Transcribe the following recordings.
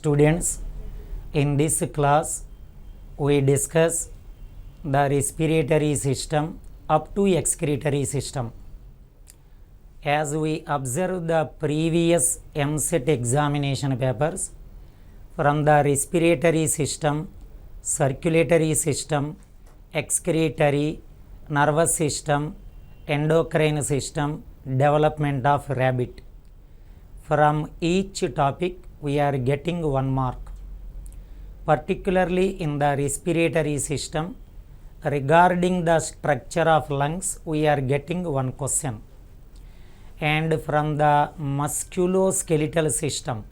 students, in this class we discuss the respiratory system up to excretory system. As we observe the previous EAMCET examination papers, from the respiratory system, circulatory system, excretory, nervous system, endocrine system, development of rabbit. From each topic we are getting 1 mark. Particularly in the respiratory system, regarding the structure of lungs we are getting 1 question. And from the musculoskeletal system,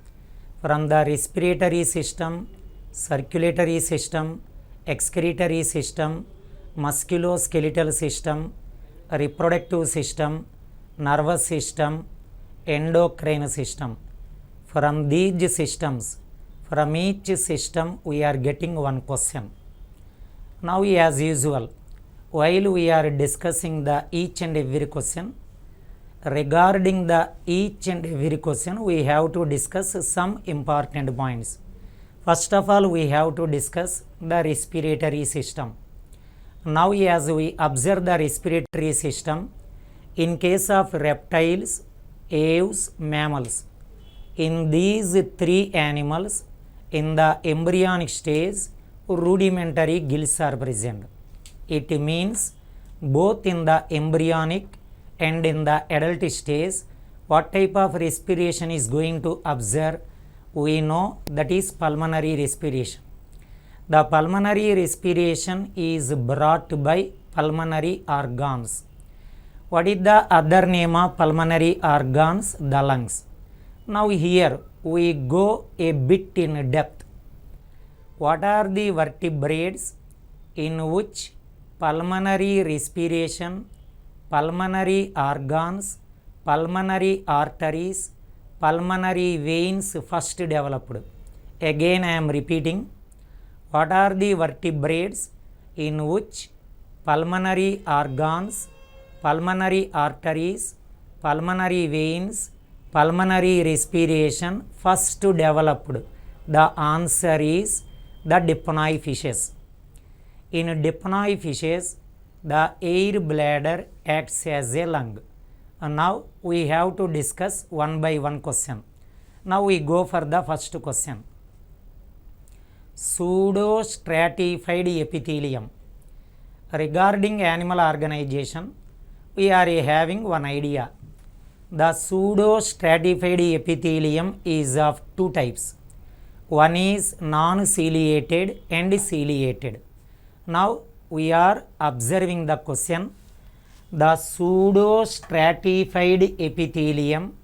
from the respiratory system, circulatory system, excretory system, musculoskeletal system, reproductive system, nervous system, endocrine system. From these systems, from each system we are getting 1 question. Now as usual, while we are discussing the each and every question, regarding the each and every question we have to discuss some important points. First of all, we have to discuss the respiratory system. Now as we observe the respiratory system, in case of reptiles, aves, mammals, in these 3 animals, in the embryonic stage, rudimentary gills are present. It means both in the embryonic and in the adult stage, what type of respiration is going to observe, we know that is pulmonary respiration. The pulmonary respiration is brought by pulmonary organs. What is the other name of pulmonary organs? The lungs. Now here we go a bit in depth. What are the vertebrates in which pulmonary respiration, pulmonary organs, pulmonary arteries, pulmonary veins first developed? Again I am repeating. What are the vertebrates in which pulmonary organs, pulmonary arteries, pulmonary veins, pulmonary respiration first developed? The answer is the dipnoi fishes. In dipnoi fishes, the air bladder acts as a lung. And now we have to discuss one by one question. Now we go for the first question. Pseudostratified epithelium. Regarding animal organization, we are having one idea. The pseudostratified epithelium is of 2 types. One is non-ciliated and ciliated. Now we are observing the question. The pseudostratified epithelium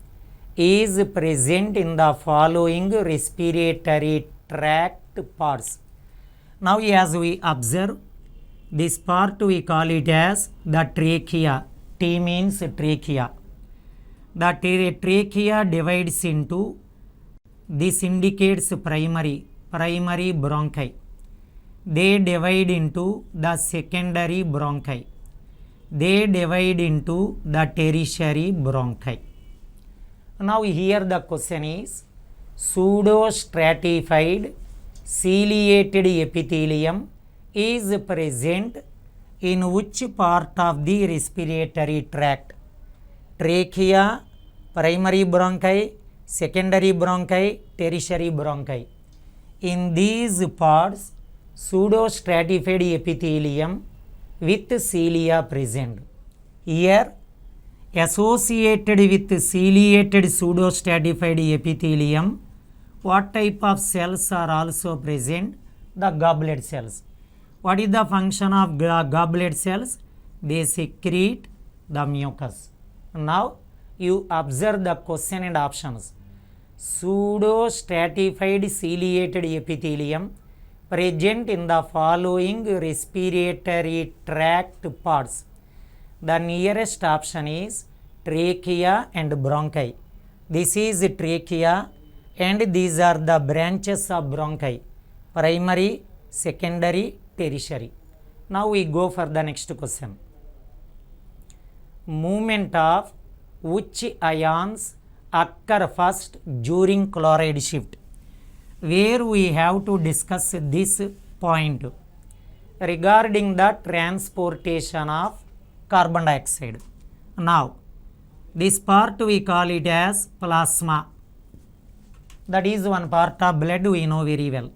is present in the following respiratory tract parts. Now as we observe, this part we call it as the trachea. T means trachea. The trachea divides into, this indicates primary bronchi. They divide into the secondary bronchi. They divide into the tertiary bronchi. Now here the question is, pseudostratified ciliated epithelium is present in which part of the respiratory tract? Trachea, primary bronchi, secondary bronchi, tertiary bronchi. In these parts, pseudostratified epithelium with cilia present. Here, associated with ciliated pseudostratified epithelium, what type of cells are also present? The goblet cells. What is the function of goblet cells? They secrete the mucus. Now you observe the question and options. Pseudostratified ciliated epithelium present in the following respiratory tract parts. The nearest option is trachea and bronchi. This is trachea and these are the branches of bronchi: primary, secondary, tertiary. Now we go for the next question. Movement of which ions occur first during chloride shift? where we have to discuss this point regarding the transportation of carbon dioxide. Now, this part we call it as plasma. That is one part of blood we know very well.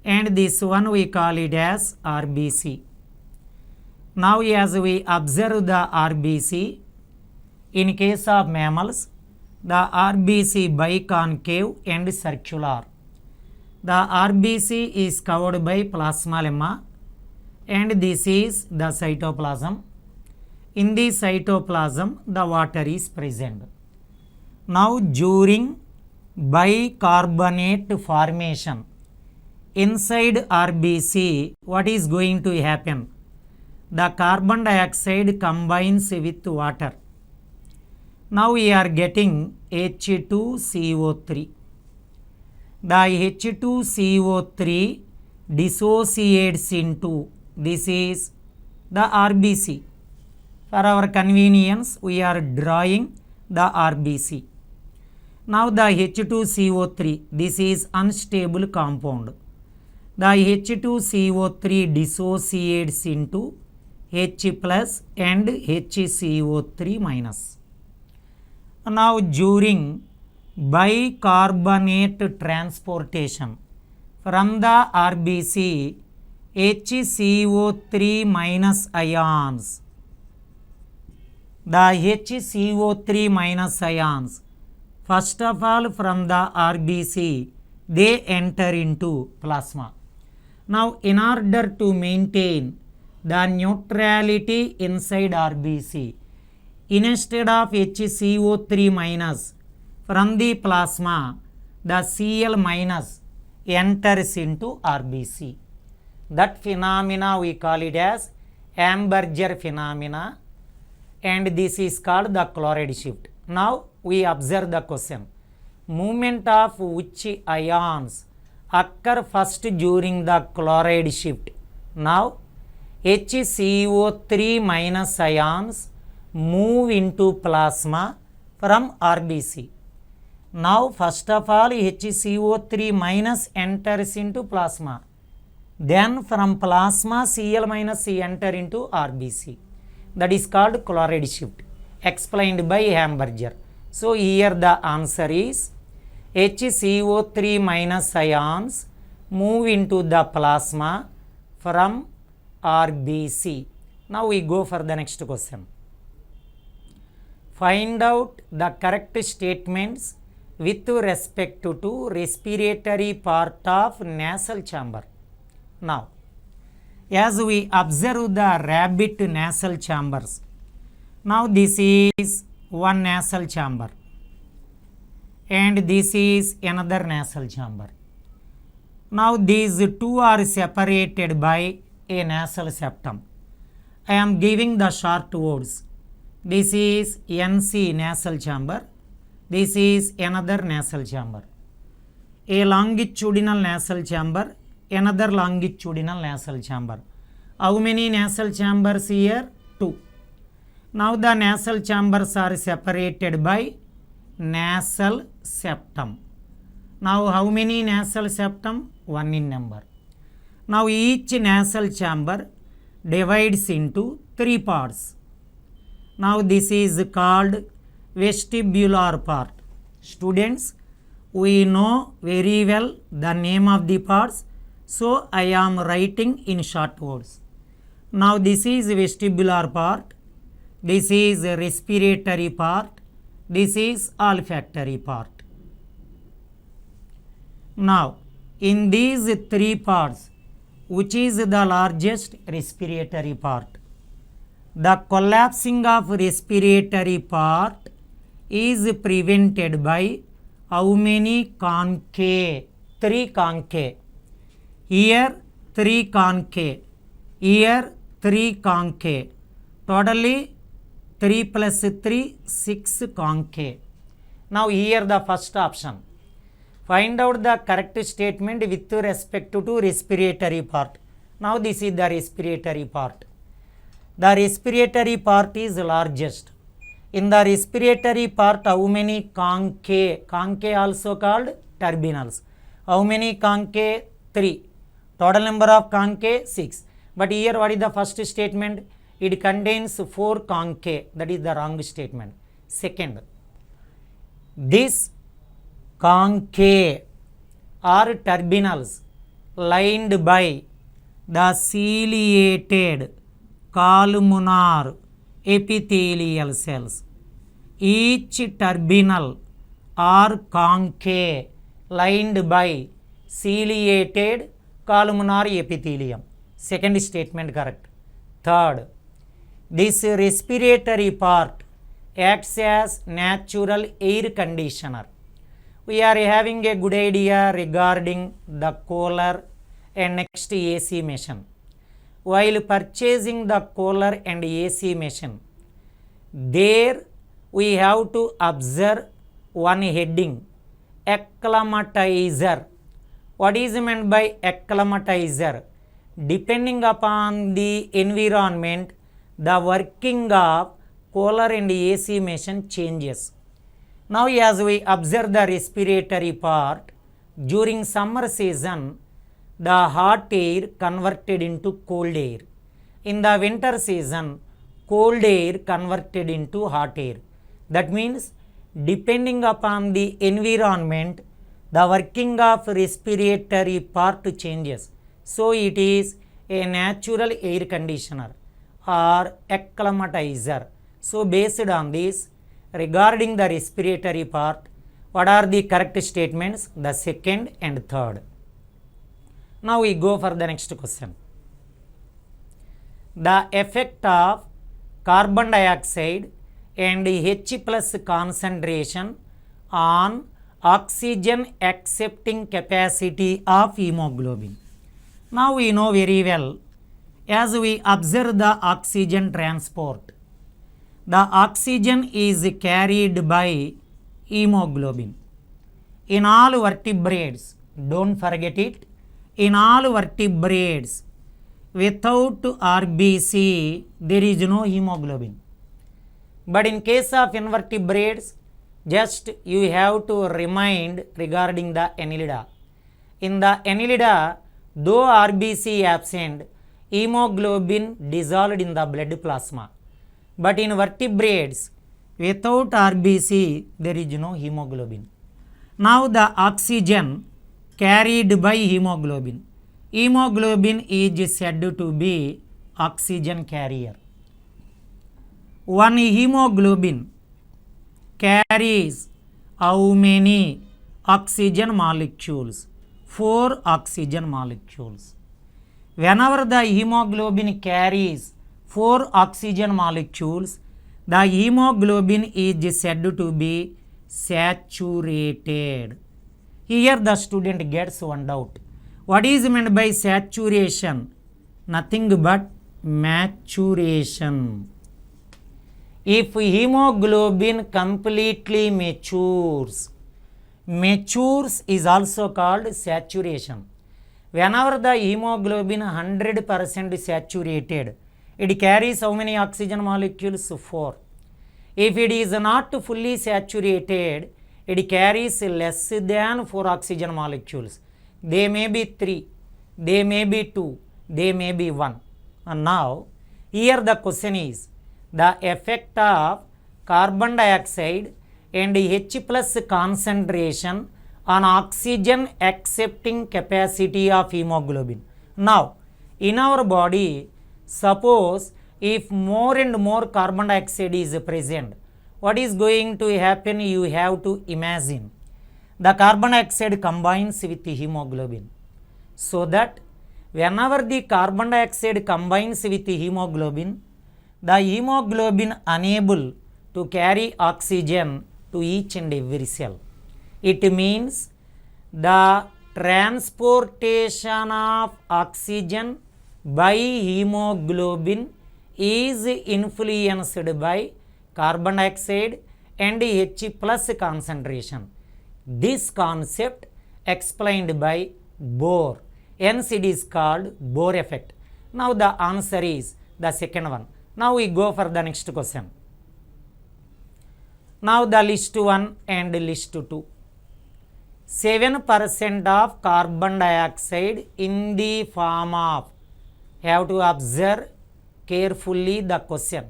And this one we call it as RBC. Now, as we observe the RBC, in case of mammals, the RBC biconcave and circular. The RBC is covered by plasma lemma, and this is the cytoplasm. In the cytoplasm, the water is present. Now, during bicarbonate formation, inside RBC, what is going to happen? The carbon dioxide combines with water. Now, we are getting H2CO3. The H2CO3 dissociates into, this is the RBC. For our convenience, we are drawing the RBC. Now, the H2CO3, this is unstable compound. The H2CO3 dissociates into H plus and HCO3 minus. Now, during bicarbonate transportation from the RBC, HCO3 minus ions, the HCO3 minus ions, first of all from the RBC, they enter into plasma. Now, in order to maintain the neutrality inside RBC, instead of HCO3 minus from the plasma, the Cl minus enters into RBC. That phenomena we call it as Amberger phenomena, and this is called the chloride shift. Now, we observe the question. Movement of which ions occur first during the chloride shift? Now, HCO3 minus ions move into plasma from RBC. Now, first of all, HCO3 minus enters into plasma. Then from plasma, Cl minus enter into RBC. That is called chloride shift, explained by Hamburger. So, here the answer is HCO3 minus ions move into the plasma from RBC. Now, we go for the next question. Find out the correct statements with respect to respiratory part of nasal chamber. Now, as we observe the rabbit nasal chambers, now this is one nasal chamber and this is another nasal chamber. Now, these two are separated by a nasal septum. I am giving the short words. This is NC nasal chamber. This is another nasal chamber. A longitudinal nasal chamber, another longitudinal nasal chamber. How many nasal chambers here? 2. Now, the nasal chambers are separated by nasal septum. Now, how many nasal septum? 1 in number. Now, each nasal chamber divides into 3 parts. Now, this is called vestibular part. Students, we know very well the name of the parts, so I am writing in short words. Now, this is vestibular part, this is respiratory part, this is olfactory part. Now, in these 3 parts, which is the largest? Respiratory part. The collapsing of respiratory part is prevented by how many concave? 3 concave. Here 3 concave. Here 3 concave. Totally 3 plus 3, 6 concave. Now, here the first option. Find out the correct statement with respect to respiratory part. Now, this is the respiratory part. The respiratory part is largest. In the respiratory part, how many concave? Concave also called turbinals. How many concave? 3. Total number of concave? 6. But here what is the first statement? It contains 4 concave. That is the wrong statement. Second, this concave are turbinals lined by the ciliated columnar epithelial cells. Each turbinal are concave lined by ciliated columnar epithelium. Second statement correct. Third, this respiratory part acts as natural air conditioner. We are having a good idea regarding the cooler and next AC machine. While purchasing the cooler and AC machine, there we have to observe one heading, acclimatizer. What is meant by acclimatizer? Depending upon the environment, the working of cooler and AC machine changes. Now as we observe the respiratory part, during summer season, the hot air converted into cold air. In the winter season, cold air converted into hot air. That means depending upon the environment, the working of respiratory part changes. So it is a natural air conditioner or acclimatizer. So based on this, regarding the respiratory part, what are the correct statements? The second and third. Now we go for the next question. The effect of carbon dioxide and H plus concentration on oxygen accepting capacity of hemoglobin. Now we know very well, as we observe the oxygen transport, the oxygen is carried by hemoglobin. In all vertebrates, don't forget it, in all vertebrates, without RBC, there is no hemoglobin. But in case of invertebrates, just you have to remind regarding the annelida. In the annelida, though RBC absent, hemoglobin dissolved in the blood plasma. But in vertebrates, without RBC, there is no hemoglobin. Now the oxygen carried by hemoglobin. Hemoglobin is said to be oxygen carrier. One hemoglobin carries how many oxygen molecules? 4 oxygen molecules. Whenever the hemoglobin carries 4 oxygen molecules, the hemoglobin is said to be saturated. Here the student gets one doubt. What is meant by saturation? Nothing but maturation. If hemoglobin completely matures is also called saturation. Whenever the hemoglobin 100% saturated, it carries how many oxygen molecules? 4. If it is not fully saturated, it carries less than 4 oxygen molecules. They may be 3, they may be 2, they may be 1. And now, here the question is, the effect of carbon dioxide and H plus concentration on oxygen accepting capacity of hemoglobin. Now, in our body, suppose if more and more carbon dioxide is present, what is going to happen? You have to imagine. The carbon dioxide combines with the hemoglobin. So that whenever the carbon dioxide combines with the hemoglobin unable to carry oxygen to each and every cell. It means the transportation of oxygen by hemoglobin is influenced by carbon dioxide and H plus concentration. This concept explained by Bohr. Hence it is called Bohr effect. Now the answer is the second one. Now we go for the next question. Now the list 1 and list 2. 7% of carbon dioxide in the form of, you have to observe carefully the question.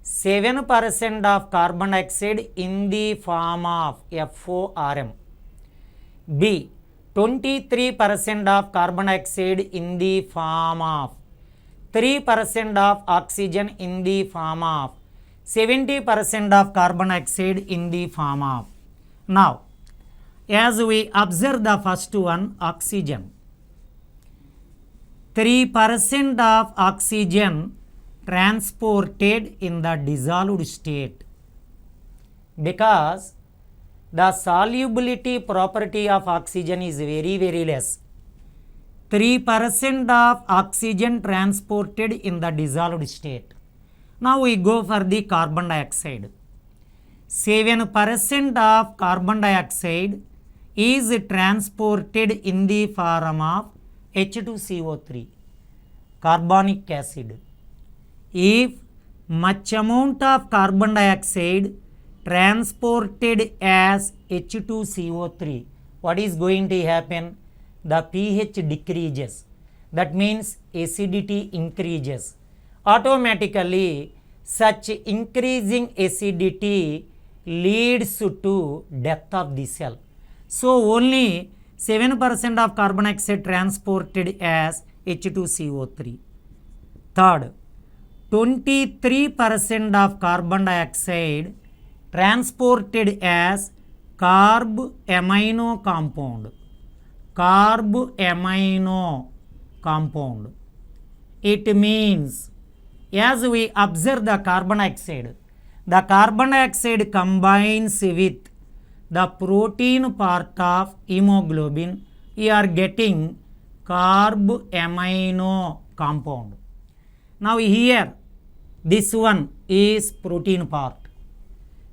7% of carbon dioxide in the form of FORM. B. 23% of carbon dioxide in the form of 3% of oxygen in the form of 70% of carbon dioxide in the form of. Now, as we observe the first one, oxygen. 3% of oxygen transported in the dissolved state, because the solubility property of oxygen is very less. 3% of oxygen transported in the dissolved state. Now we go for the carbon dioxide. 7% of carbon dioxide is transported in the form of H2CO3, carbonic acid. If much amount of carbon dioxide transported as H2CO3, what is going to happen? The pH decreases. That means acidity increases. Automatically, such increasing acidity leads to death of the cell. So, only 7% of carbon dioxide transported as H2CO3. Third, 23% of carbon dioxide transported as carb-amino compound. Carb-amino compound. It means, as we observe the carbon dioxide combines with the protein part of hemoglobin, we are getting carb-amino compound. Now here, this one is protein part.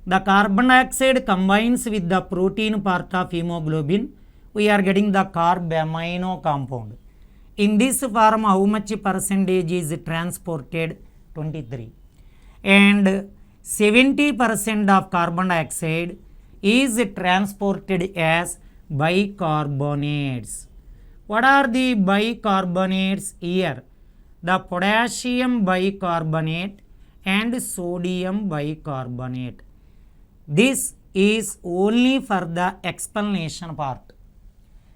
The carbon dioxide combines with the protein part of hemoglobin, we are getting the carb-amino compound. In this form, how much percentage is transported? 23. And 70% of carbon dioxide is transported as bicarbonates. What are the bicarbonates here? The potassium bicarbonate and sodium bicarbonate. This is only for the explanation part.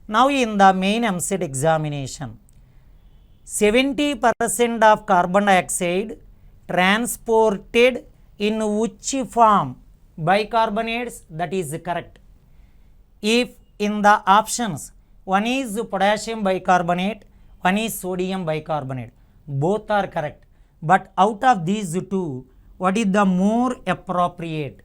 Now in the main EAMCET examination, 70% of carbon dioxide transported in which form? Bicarbonates, that is correct. If in the options, one is potassium bicarbonate, one is sodium bicarbonate, both are correct. But out of these two, what is the more appropriate?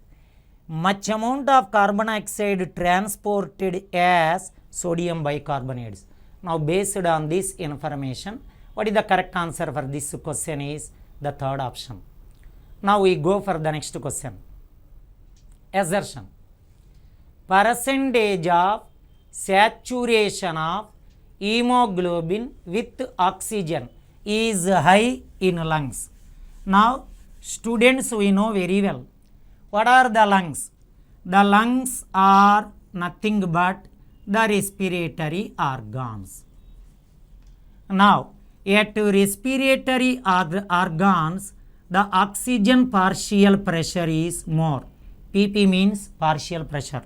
Much amount of carbon dioxide transported as sodium bicarbonates. Now based on this information, what is the correct answer for this question is the third option. Now we go for the next question. Assertion. Percentage of saturation of hemoglobin with oxygen is high in lungs. Now students, we know very well. What are the lungs? The lungs are nothing but the respiratory organs. Now, at respiratory organs, the oxygen partial pressure is more. PP means partial pressure.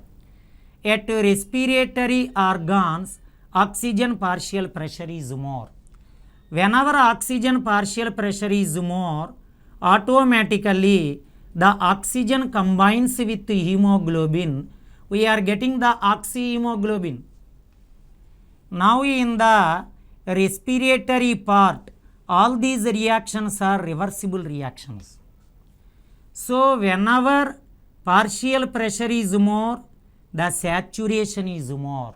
At respiratory organs, oxygen partial pressure is more. Whenever oxygen partial pressure is more, automatically the oxygen combines with hemoglobin, we are getting the oxyhemoglobin. Now in the respiratory part, all these reactions are reversible reactions. So whenever partial pressure is more, the saturation is more.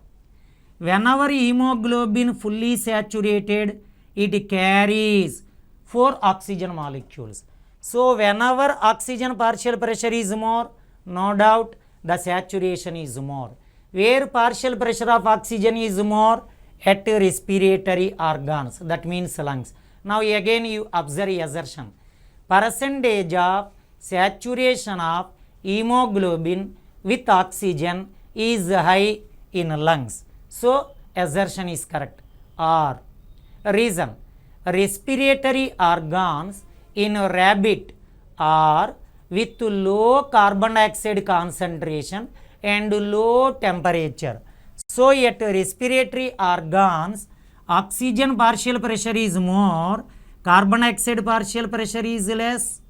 Whenever hemoglobin fully saturated, it carries 4 oxygen molecules. So whenever oxygen partial pressure is more, no doubt the saturation is more. Where partial pressure of oxygen is more? At respiratory organs, that means lungs. Now again you observe assertion. Percentage of saturation of hemoglobin with oxygen is high in lungs. So assertion is correct. Or reason, respiratory organs in rabbit are with low carbon dioxide concentration and low temperature. So at respiratory organs, oxygen partial pressure is more, carbon dioxide partial pressure is less.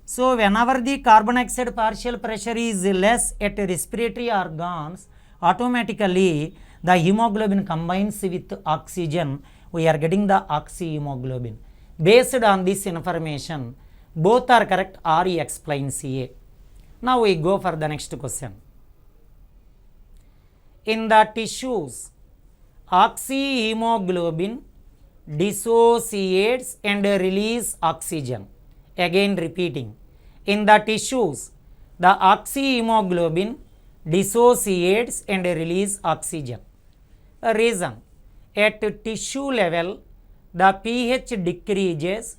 So whenever the carbon dioxide partial pressure is less at respiratory organs, automatically the hemoglobin combines with oxygen. We are getting the oxyhemoglobin. Based on this information, both are correct or E explains A. Now we go for the next question. In the tissues, oxyhemoglobin dissociates and release oxygen. Again repeating. In the tissues, the oxyhemoglobin dissociates and release oxygen. A reason, at tissue level, the pH decreases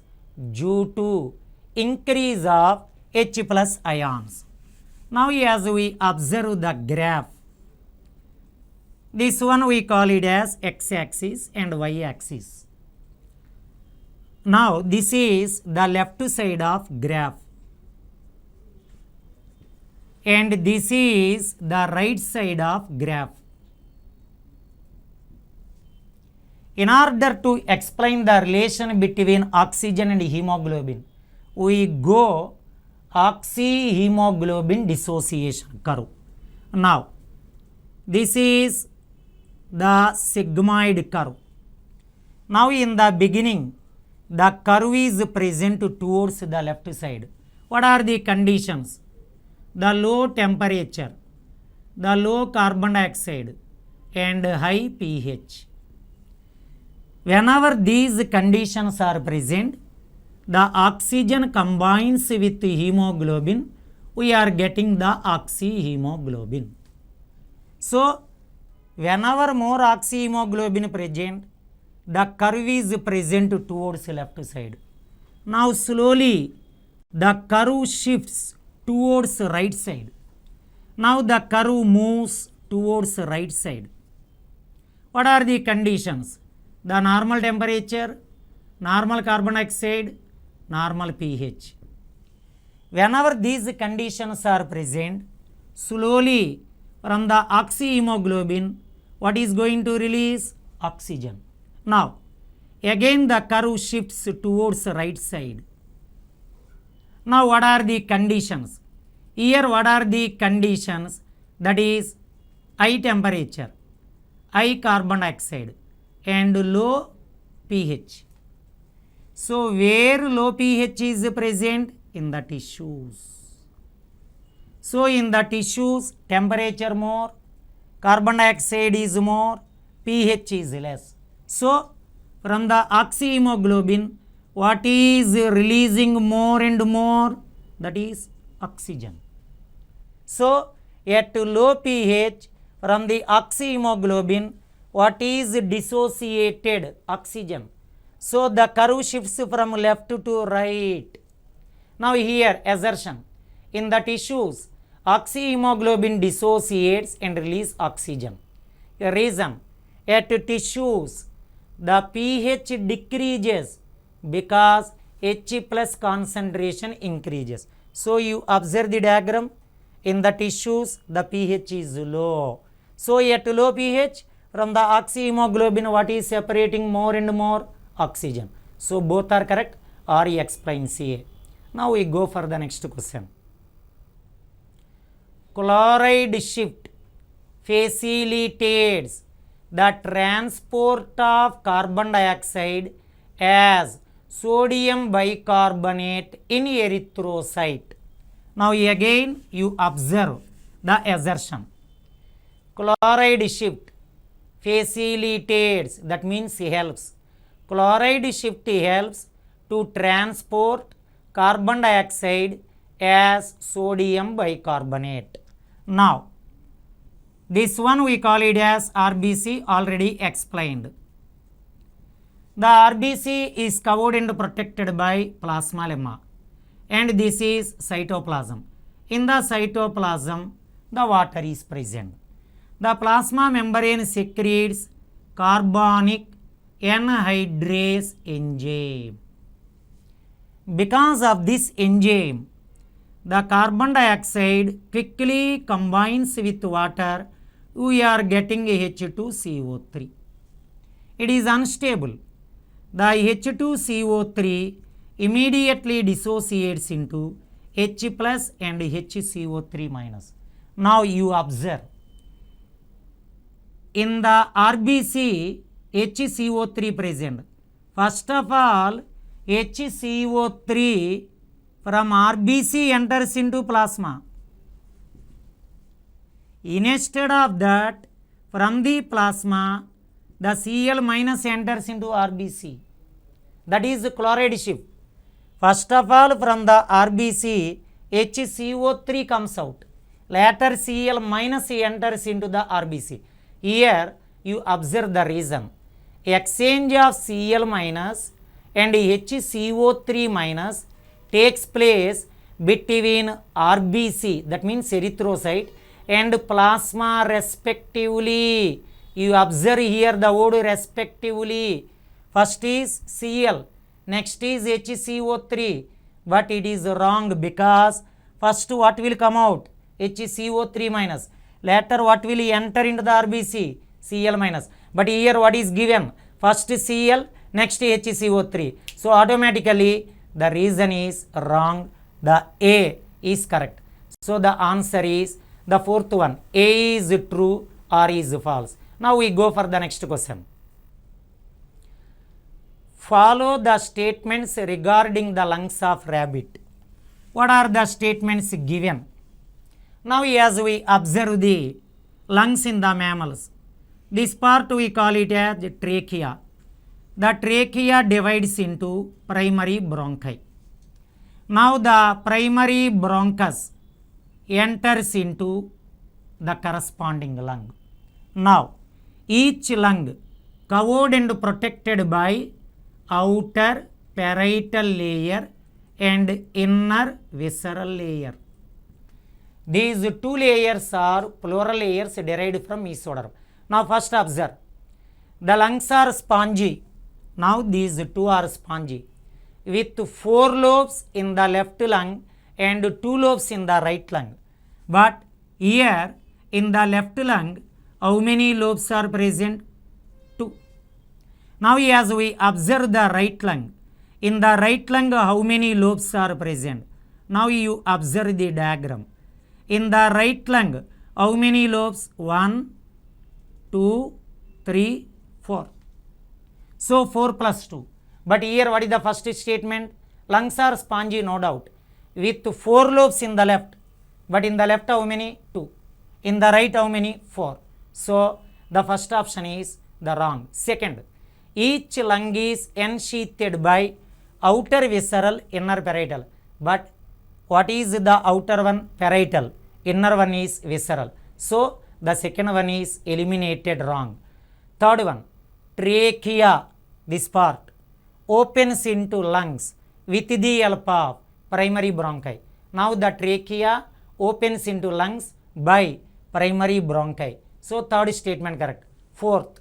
due to increase of H plus ions. Now as we observe the graph, this one we call it as x-axis and y-axis. Now this is the left side of graph and this is the right side of graph. In order to explain the relation between oxygen and hemoglobin, we go oxyhemoglobin dissociation curve. Now this is the sigmoid curve. Now in the beginning, the curve is present towards the left side. What are the conditions? The low temperature, the low carbon dioxide and high pH. Whenever these conditions are present, the oxygen combines with hemoglobin, we are getting the oxyhemoglobin. So whenever more oxyhemoglobin present, the curve is present towards left side. Now slowly the curve shifts towards right side. Now the curve moves towards right side. What are the conditions? The normal temperature, normal carbon dioxide, normal pH. Whenever these conditions are present, slowly from the oxyhemoglobin, what is going to release? Oxygen. Now again the curve shifts towards right side. Now what are the conditions? Here what are the conditions? That is high temperature, high carbon dioxide and low pH. So where low pH is present? In the tissues. So in the tissues, temperature more, carbon dioxide is more, pH is less. So from the oxyhemoglobin, what is releasing more and more? That is oxygen. So at low pH, from the oxyhemoglobin, what is dissociated? Oxygen. So the curve shifts from left to right. Now here assertion, in the tissues, oxyhemoglobin dissociates and release oxygen. A reason, at tissues, the pH decreases because H plus concentration increases. So you observe the diagram, in the tissues the pH is low. So at low pH, from the oxyhemoglobin, what is separating more and more? Oxygen. So both are correct or E explains A. Now we go for the next question. Chloride shift facilitates the transport of carbon dioxide as sodium bicarbonate in erythrocyte. Now again you observe the assertion. Chloride shift facilitates, that means helps. Chloride shift helps to transport carbon dioxide as sodium bicarbonate. Now this one we call it as RBC, already explained. The RBC is covered and protected by plasma lemma and this is cytoplasm. In the cytoplasm, the water is present. The plasma membrane secretes carbonic anhydrase enzyme. Because of this enzyme, the carbon dioxide quickly combines with water. We are getting H2CO3. It is unstable. The H2CO3 immediately dissociates into H plus and HCO3 minus. Now you observe, in the RBC HCO3 present. First of all, HCO3 from RBC enters into plasma. Instead of that, from the plasma, the Cl minus enters into RBC. That is chloride shift. First of all, from the RBC, HCO3 comes out. Later, Cl minus enters into the RBC. Here, you observe the reason. Exchange of Cl minus and HCO3 minus takes place between RBC, that means erythrocyte, and plasma respectively. You observe here the word respectively. First is Cl, next is HCO3, but it is wrong because first what will come out? HCO3 minus. Later what will enter into the RBC? Cl minus. But here what is given? First Cl, next HCO3. So automatically the reason is wrong. The A is correct. So the answer is the fourth one. A is true or is false. Now we go for the next question. Follow the statements regarding the lungs of rabbit. What are the statements given? Now as we observe the lungs in the mammals, this part we call it as trachea. The trachea divides into primary bronchi. Now the primary bronchus enters into the corresponding lung. Now each lung covered and protected by outer parietal layer and inner visceral layer. These two layers are pleural layers derived from mesoderm. Now first observe, the lungs are spongy. Now these two are spongy with 4 lobes in the left lung and 2 lobes in the right lung. But here in the left lung, how many lobes are present? 2. Now as we observe the right lung, in the right lung how many lobes are present? Now you observe the diagram. In the right lung, how many lobes? 1, 2, 3, 4. So 4 plus 2. But here what is the first statement? Lungs are spongy, no doubt, with 4 lobes in the left. But in the left how many? 2. In the right how many? 4. So the first option is the wrong. Second, each lung is ensheathed by outer visceral, inner parietal. But what is the outer one? Parietal. Inner one is visceral. So the second one is eliminated, wrong. Third one, trachea, this part opens into lungs with the help of primary bronchi. Now the trachea opens into lungs by primary bronchi. So third statement correct. Fourth,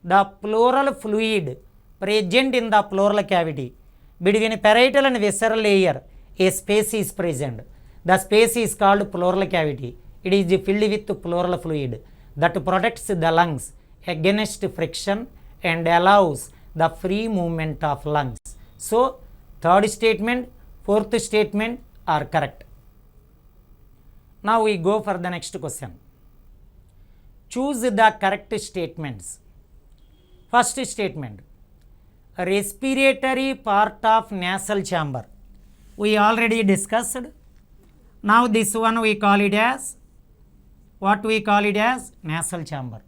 the pleural fluid present in the pleural cavity between parietal and visceral layer, a space is present. The space is called pleural cavity. It is filled with pleural fluid that protects the lungs against friction and allows the free movement of lungs. So third statement, fourth statement are correct. Now we go for the next question. Choose the correct statements. First statement, respiratory part of nasal chamber. We already discussed. Now this one we call it as, what we call it as? Nasal chamber.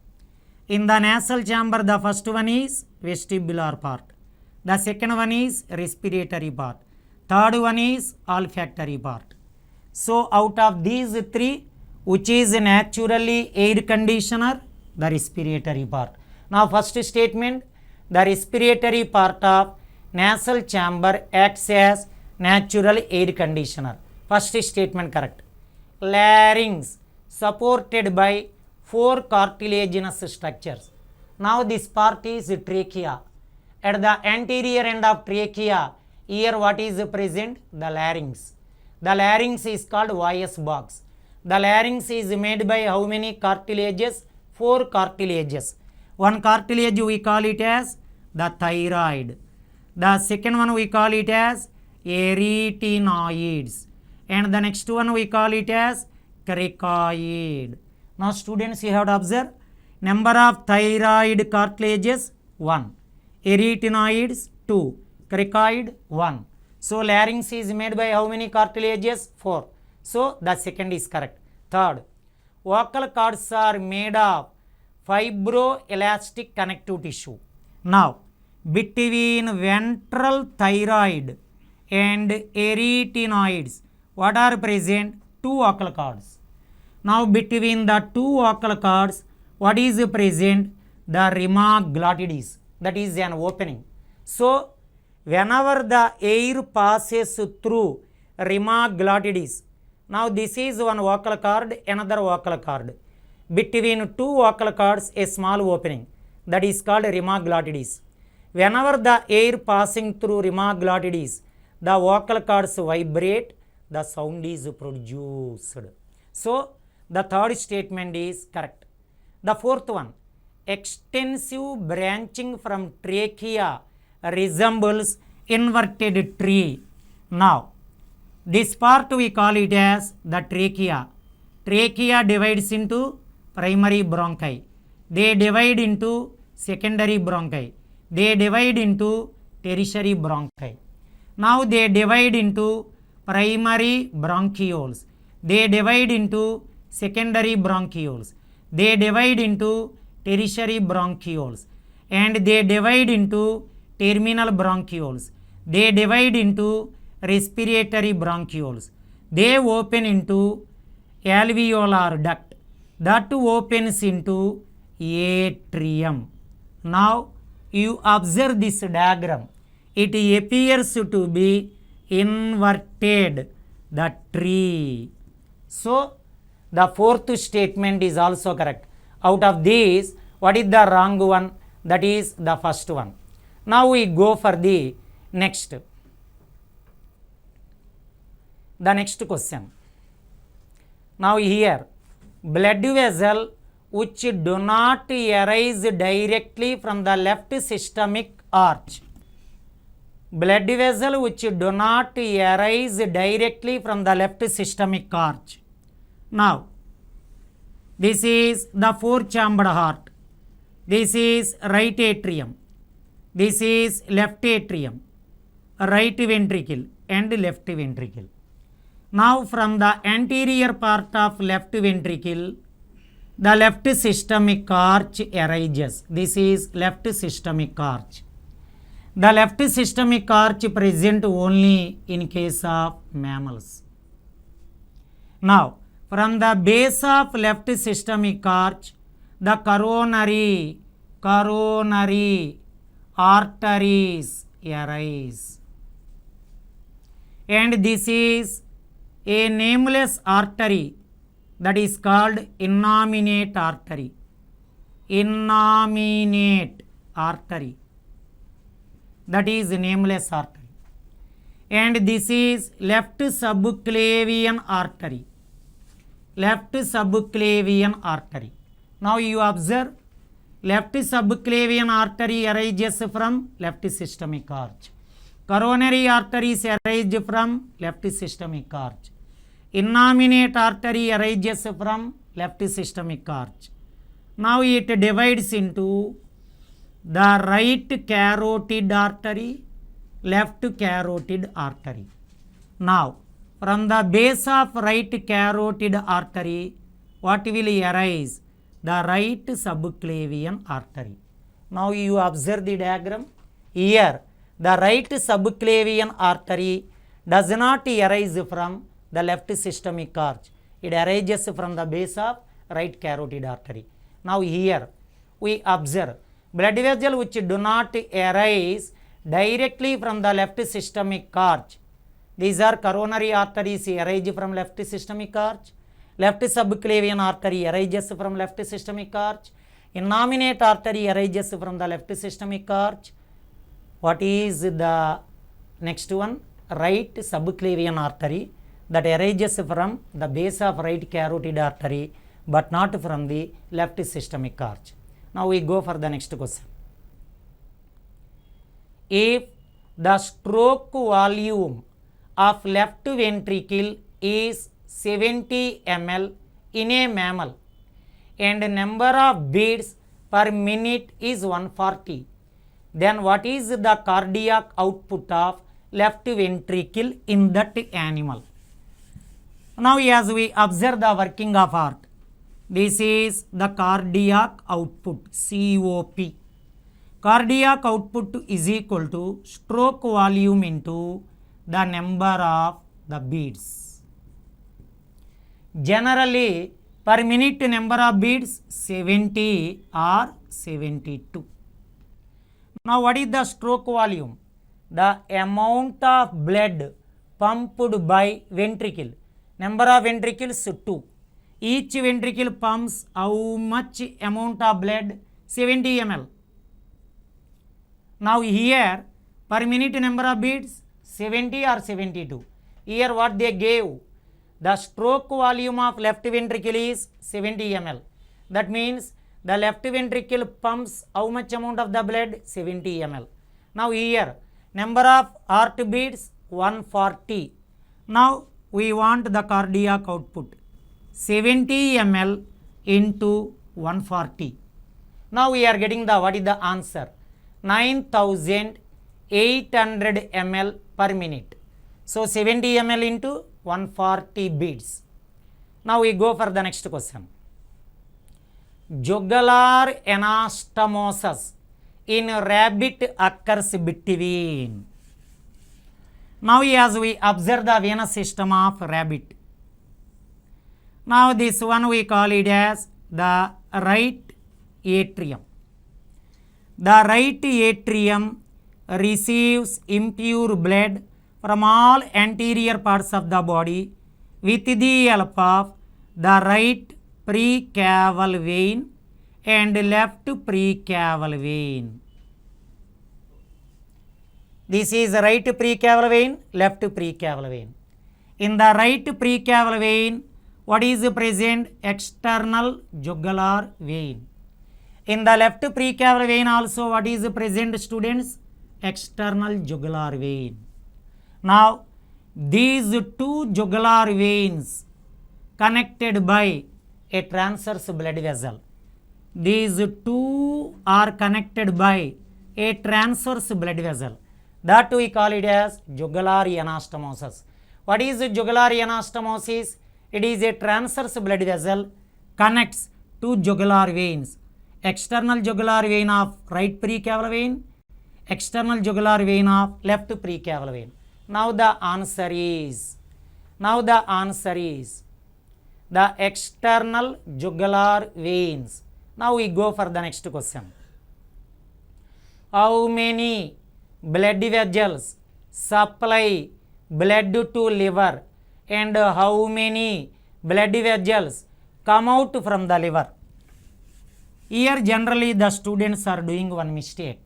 In the nasal chamber, the first one is vestibular part. The second one is respiratory part. Third one is olfactory part. So out of these three, which is naturally air conditioner? The respiratory part. Now first statement, the respiratory part of nasal chamber acts as natural air conditioner. First statement correct. Larynx supported by 4 cartilaginous structures. Now this part is trachea. At the anterior end of trachea, here what is present? The larynx. The larynx is called voice box. The larynx is made by how many cartilages? 4 cartilages. One cartilage we call it as the thyroid. The second one we call it as arytenoids. And the next one we call it as cricoid. Now students, you have to observe number of thyroid cartilages 1, arytenoids 2, cricoid 1. So larynx is made by how many cartilages? 4. So the second is correct. Third, vocal cords are made of fibroelastic connective tissue. Now between ventral thyroid and arytenoids, what are present? 2 vocal cords. Now between the 2 vocal cords, what is present? The rima glottis, that is an opening. So whenever the air passes through rima glottis, now this is one vocal cord, another vocal cord. Between 2 vocal cords, a small opening, that is called rima glottis. Whenever the air passing through rima glottis, the vocal cords vibrate, the sound is produced. So the third statement is correct. The fourth one, extensive branching from trachea resembles inverted tree. Now this part we call it as the trachea. Trachea divides into primary bronchi. They divide into secondary bronchi. They divide into tertiary bronchi. Now they divide into primary bronchioles. They divide into secondary bronchioles. They divide into tertiary bronchioles. And they divide into terminal bronchioles. They divide into respiratory bronchioles. They open into alveolar duct. That opens into atrium. Now you observe this diagram. It appears to be inverted, the tree. So the fourth statement is also correct. Out of these, what is the wrong one? That is the first one. Now we go for the next. The next question. Now here, blood vessel which do not arise directly from the left systemic arch. Blood vessel which do not arise directly from the left systemic arch. Now this is the 4-chambered heart. This is right atrium. This is left atrium, right ventricle and left ventricle. Now from the anterior part of left ventricle, the left systemic arch arises. This is left systemic arch. The left systemic arch present only in case of mammals. Now from the base of left systemic arch, the coronary arteries arise. And this is a nameless artery, that is called innominate artery. Innominate artery, that is nameless artery. And this is left subclavian artery. Left subclavian artery. Now you observe, left subclavian artery arises from left systemic arch. Coronary arteries arise from left systemic arch. Innominate artery arises from left systemic arch. Now it divides into the right carotid artery, left carotid artery. Now from the base of right carotid artery, what will arise? The right subclavian artery. Now you observe the diagram. Here the right subclavian artery does not arise from the left systemic arch. It arises from the base of right carotid artery. Now here we observe blood vessel which do not arise directly from the left systemic arch. These are coronary arteries arise from left systemic arch, Left subclavian artery arises from left systemic arch. Innominate artery arises from the left systemic arch. What is the next one? Right subclavian artery that arises from the base of right carotid artery but not from the left systemic arch. Now we go for the next question. If the stroke volume of left ventricle is 70 ml in a mammal and number of beats per minute is 140, then what is the cardiac output of left ventricle in that animal? Now as we observe the working of heart, this is the cardiac output, COP. Cardiac output is equal to stroke volume into the number of the beats. Generally per minute number of beats 70 or 72. Now what is the stroke volume? The amount of blood pumped by ventricle. Number of ventricles 2. Each ventricle pumps how much amount of blood? 70 ml. Now here per minute number of beats 70 or 72. Here what they gave? The stroke volume of left ventricle is 70 ml. That means the left ventricle pumps how much amount of the blood? 70 ml. Now here number of heartbeats 140. Now we want the cardiac output. 70 ml into 140. Now we are getting the what is the answer? 9800 ml per minute. So 70 ml into 140 beats. Now we go for the next question. Jugular anastomosis in rabbit occurs between. Now as we observe the venous system of rabbit. Now this one we call it as the right atrium. The right atrium receives impure blood from all anterior parts of the body with the help of the right precaval vein and left precaval vein. This is right precaval vein, left precaval vein. In the right precaval vein, what is present? External jugular vein. In the left precaval vein also what is present, students? External jugular vein. Now these two jugular veins connected by a transverse blood vessel. These two are connected by a transverse blood vessel. That we call it as jugular anastomosis. What is jugular anastomosis? It is a transverse blood vessel connects two jugular veins. External jugular vein of right precaval vein, external jugular vein of left precaval vein. Now the answer is the external jugular veins. Now we go for the next question. How many blood vessels supply blood to liver and how many blood vessels come out from the liver? Here generally the students are doing one mistake.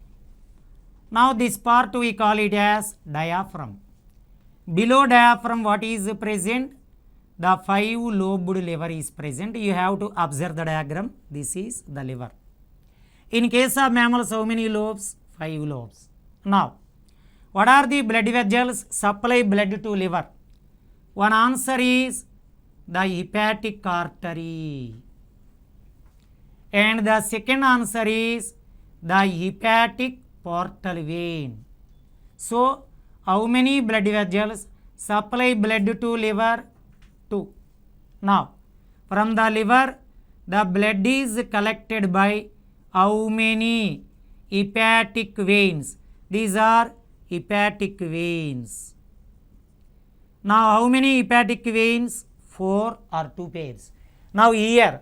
Now this part we call it as diaphragm. Below diaphragm what is present? The 5-lobed liver is present. You have to observe the diagram. This is the liver. In case of mammals, how many lobes? 5 lobes. Now, what are the blood vessels supply blood to liver? One answer is the hepatic artery. And the second answer is the hepatic portal vein. So, how many blood vessels supply blood to liver? 2. Now, from the liver, the blood is collected by how many hepatic veins? These are hepatic veins. Now, how many hepatic veins? 4 or 2 pairs. Now, here,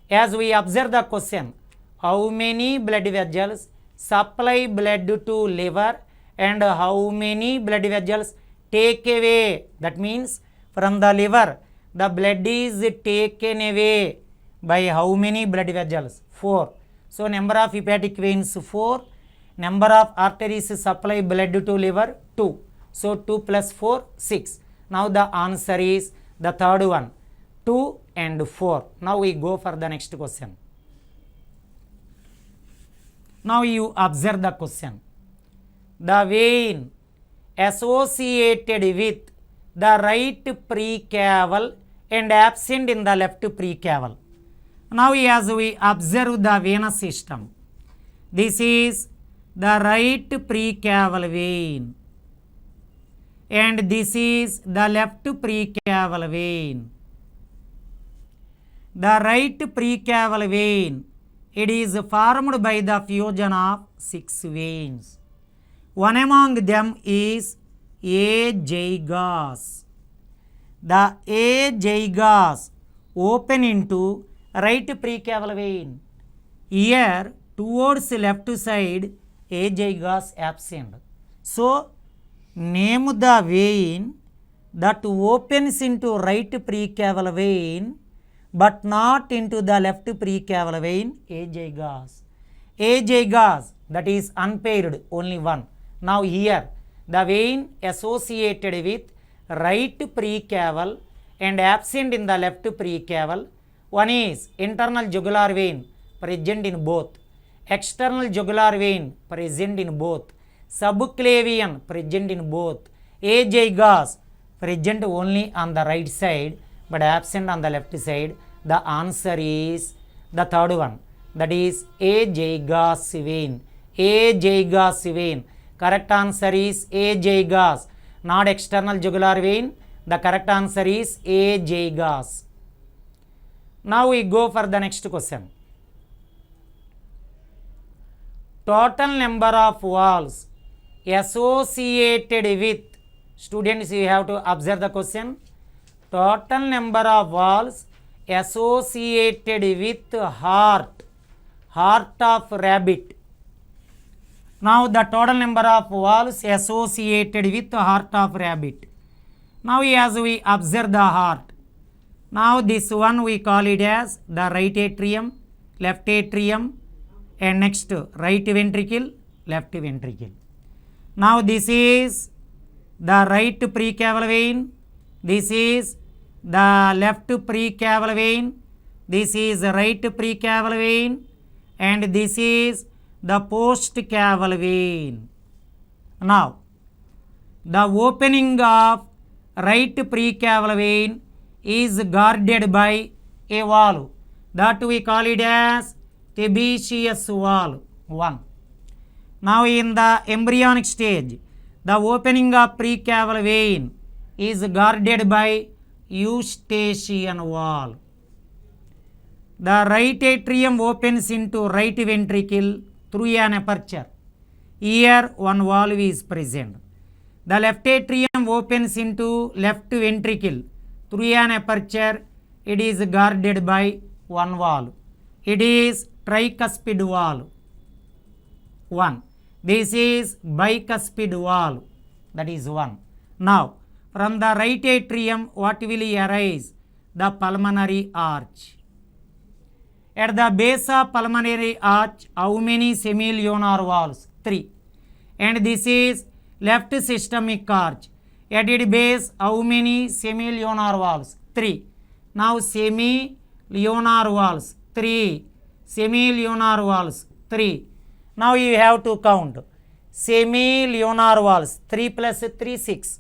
as we observe the question, how many blood vessels supply blood to liver and how many blood vessels take away? That means from the liver, the blood is taken away by how many blood vessels? 4. So number of hepatic veins 4, number of arteries supply blood to liver 2. So 2 plus 4 6. Now the answer is the third one 2 and 4. Now we go for the next question. Now you observe the question. The vein associated with the right precaval and absent in the left precaval. Now as we observe the venous system, this is the right precaval vein and this is the left precaval vein. The right precaval vein, it is formed by the fusion of 6 veins. One among them is azygos. The azygos open into right precaval vein. Here towards left side azygos absent. So name the vein that opens into right precaval vein but not into the left precaval vein, azygos. Azygos, that is unpaired, only one. Now here the vein associated with right precaval and absent in the left precaval. One is internal jugular vein present in both, external jugular vein present in both, subclavian present in both, azygos present only on the right side but absent on the left side. The answer is the third one, that is azygos vein. Azygos vein. Correct answer is azygos, not external jugular vein. The correct answer is azygos. Now we go for the next question. Total number of valves associated with, students you have to observe the question. Total number of valves associated with heart of rabbit. Now the total number of valves associated with heart of rabbit. Now as we observe the heart, now this one we call it as the right atrium, left atrium, and next right ventricle, left ventricle. Now this is the right precaval vein, this is the left precaval vein, this is right precaval vein, and this is the postcaval vein. Now the opening of right precaval vein is guarded by a valve that we call it as sebaceous valve 1. Now in the embryonic stage, the opening of precaval vein is guarded by eustachian valve. The right atrium opens into right ventricle through an aperture. Here one valve is present. The left atrium opens into left ventricle through an aperture. It is guarded by one valve. It is tricuspid valve 1. This is bicuspid valve, that is 1. Now from the right atrium what will arise? The pulmonary arch. At the base of pulmonary arch, how many semilunar valves? 3. And this is left systemic arch. At its base, how many semilunar valves? 3. Now semilunar valves 3. Semilunar valves 3. Now you have to count. Semilunar valves 3 plus 3 6.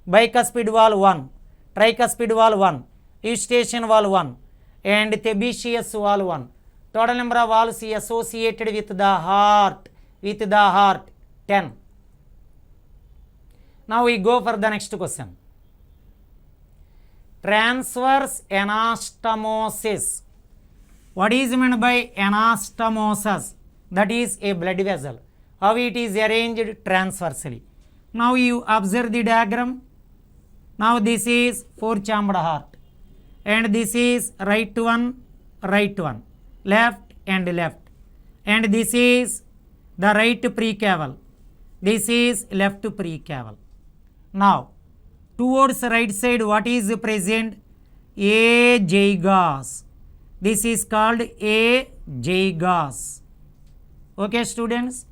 Bicuspid valve 1. Tricuspid valve 1. Eustachian valve 1. And sebaceous valve 1. Total number of valves associated with the heart 10. Now we go for the next question. Transverse anastomosis. What is meant by anastomosis? That is a blood vessel. How it is arranged? Transversely. Now you observe the diagram. Now this is 4-chambered heart. And this is right one, left and left. And this is the right precaval. This is left precaval. Now towards right side what is present? azygous. This is called azygous. Okay, students?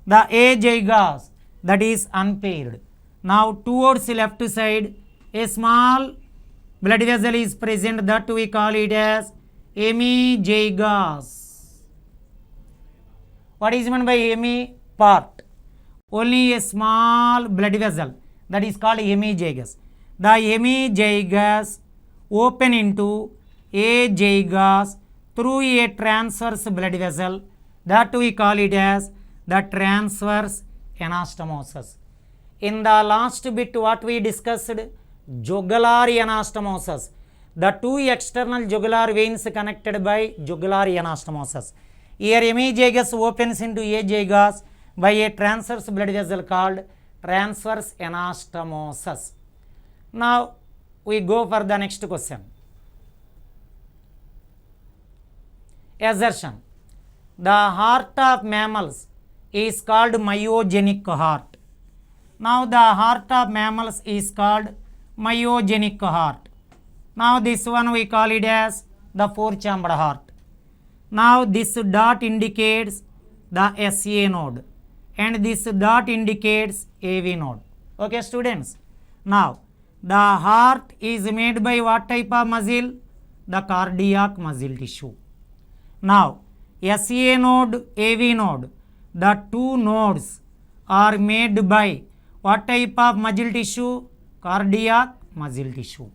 The azygous, that is unpaired. Now, towards the left side, a small blood vessel is present, that we call it as hemizygous. What is meant by hemi? Part. Only a small blood vessel, that is called hemizygous. The hemizygous open into azygous through a transverse blood vessel, that we call it as the transverse anastomosis. In the last bit what we discussed, jugular anastomosis, the two external jugular veins connected by jugular anastomosis. Here hemizygous opens into azygous by a transverse blood vessel called transverse anastomosis. Now we go for the next question. Assertion. The heart of mammals is called myogenic heart. Now the heart of mammals is called myogenic heart. Now this one we call it as the four-chambered heart. Now this dot indicates the SA node and this dot indicates AV node. Okay, students? Now the heart is made by what type of muscle? The cardiac muscle tissue. Now SA node, AV node, the two nodes are made by what type of muscle tissue? Cardiac muscle tissue.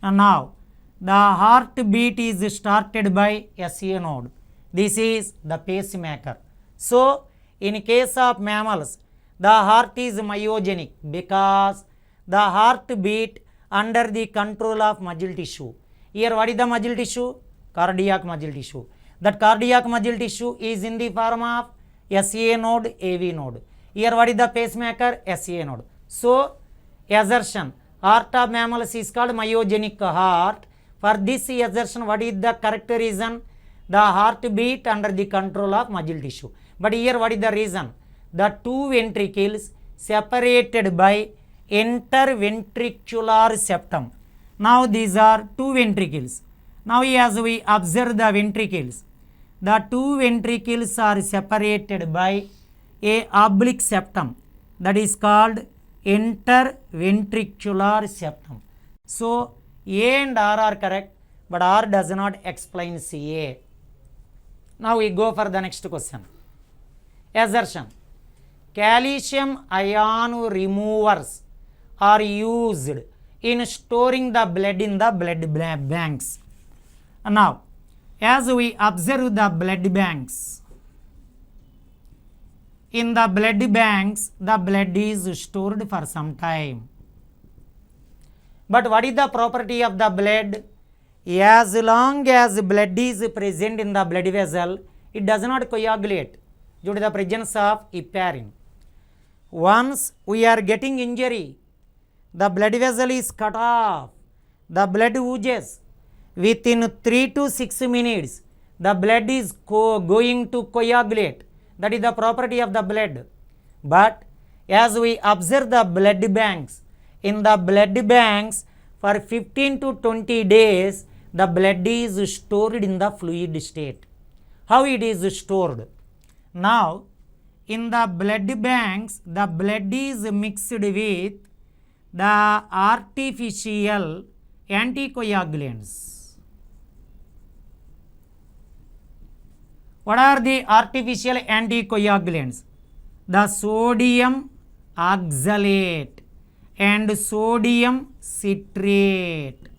And now the heartbeat is started by SA node. This is the pacemaker. So in case of mammals, the heart is myogenic because the heartbeat under the control of muscle tissue. Here what is the muscle tissue? Cardiac muscle tissue. That cardiac muscle tissue is in the form of SA node, AV node. Here what is the pacemaker? SA node. So assertion, heart of mammals is called myogenic heart. For this assertion, what is the correct reason? The heartbeat under the control of muscle tissue. But here what is the reason? The two ventricles separated by interventricular septum. Now these are two ventricles. Now as we observe the ventricles, the two ventricles are separated by a oblique septum, that is called interventricular septum. So A and R are correct, but R does not explain CA. Now we go for the next question. Assertion. Calcium ion removers are used in storing the blood in the blood banks. Now, as we observe the blood banks, in the blood banks, the blood is stored for some time. But what is the property of the blood? As long as blood is present in the blood vessel, it does not coagulate due to the presence of heparin. Once we are getting injury, the blood vessel is cut off, the blood oozes. Within 3 to 6 minutes, the blood is going to coagulate. That is the property of the blood. But as we observe the blood banks, in the blood banks for 15 to 20 days, the blood is stored in the fluid state. How it is stored? Now, in the blood banks, the blood is mixed with the artificial anticoagulants. What are the artificial anticoagulants? The sodium oxalate and sodium citrate.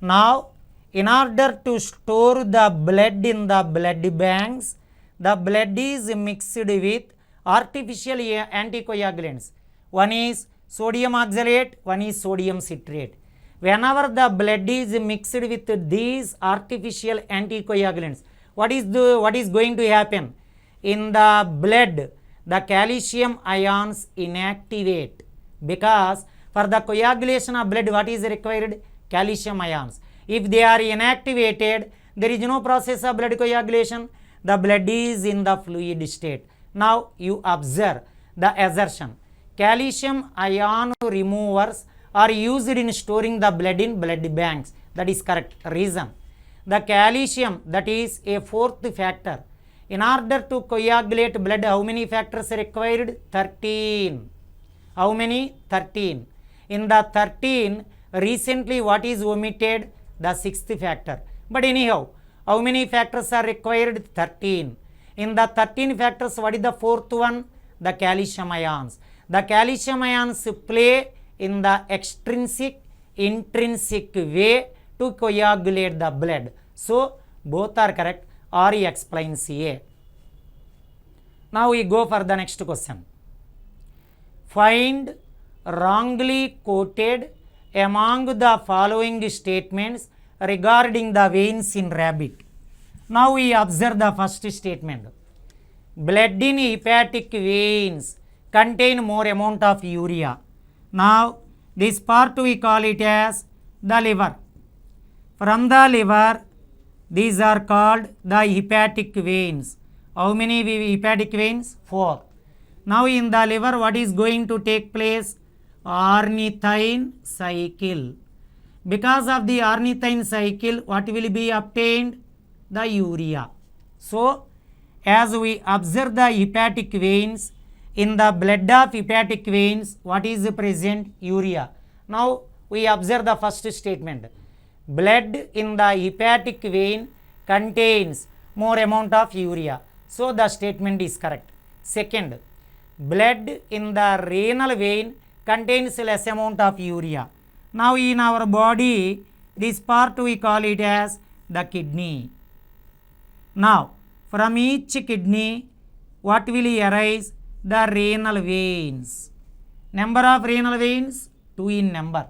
Now, in order to store the blood in the blood banks, the blood is mixed with artificial anticoagulants. One is sodium oxalate, one is sodium citrate. Whenever the blood is mixed with these artificial anticoagulants, what is going to happen? In the blood, the calcium ions inactivate, because for the coagulation of blood, what is required? Calcium ions. If they are inactivated, there is no process of blood coagulation. The blood is in the fluid state. Now you observe the assertion. Calcium ion removers are used in storing the blood in blood banks. That is correct. Reason: the calcium, that is a fourth factor. In order to coagulate blood, how many factors are required? 13. How many? 13. In the 13, recently what is omitted? The sixth factor. But anyhow, how many factors are required? 13. In the 13 factors, what is the fourth one? The calcium ions. The calcium ions play in the extrinsic, intrinsic way to coagulate the blood. So, both are correct. Or explains A. Now we go for the next question. Find wrongly quoted among the following statements regarding the veins in rabbit. Now we observe the first statement. Blood in hepatic veins contain more amount of urea. Now this part we call it as the liver. From the liver, these are called the hepatic veins. How many hepatic veins? 4. Now in the liver, what is going to take place? Ornithine cycle. Because of the ornithine cycle, what will be obtained? The urea. So, as we observe the hepatic veins, in the blood of hepatic veins, what is present? Urea. Now, we observe the first statement. Blood in the hepatic vein contains more amount of urea. So, the statement is correct. Second, blood in the renal vein contains less amount of urea. Now, in our body, this part we call it as the kidney. Now, from each kidney, what will arise? The renal veins. Number of renal veins? 2 in number.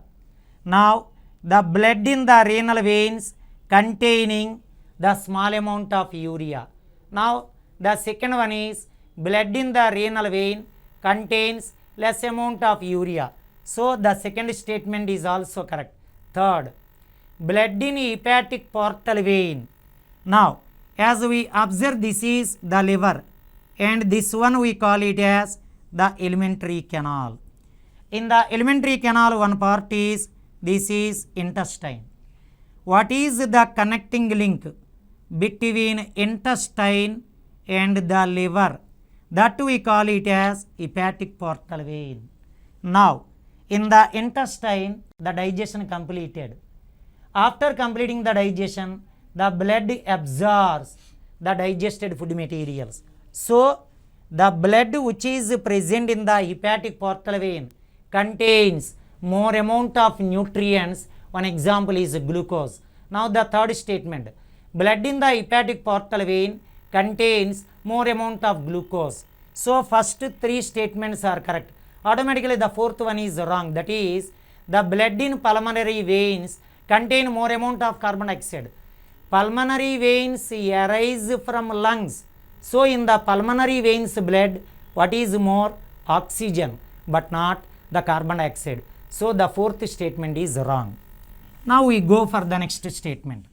Now, the blood in the renal veins containing the small amount of urea. Now, the second one is blood in the renal vein contains less amount of urea. So, the second statement is also correct. Third, blood in hepatic portal vein. Now, as we observe, this is the liver and this one we call it as the alimentary canal. In the alimentary canal, one part is, this is intestine. What is the connecting link between intestine and the liver? That we call it as hepatic portal vein. Now, in the intestine, the digestion completed. After completing the digestion, the blood absorbs the digested food materials. So, the blood which is present in the hepatic portal vein contains more amount of nutrients. One example is glucose. Now, the third statement. Blood in the hepatic portal vein contains more amount of glucose. So, first 3 statements are correct. Automatically, the fourth one is wrong. That is, the blood in pulmonary veins contain more amount of carbon dioxide. Pulmonary veins arise from lungs. So, in the pulmonary veins blood, what is more? Oxygen, but not the carbon dioxide. So, the fourth statement is wrong. Now, we go for the next statement.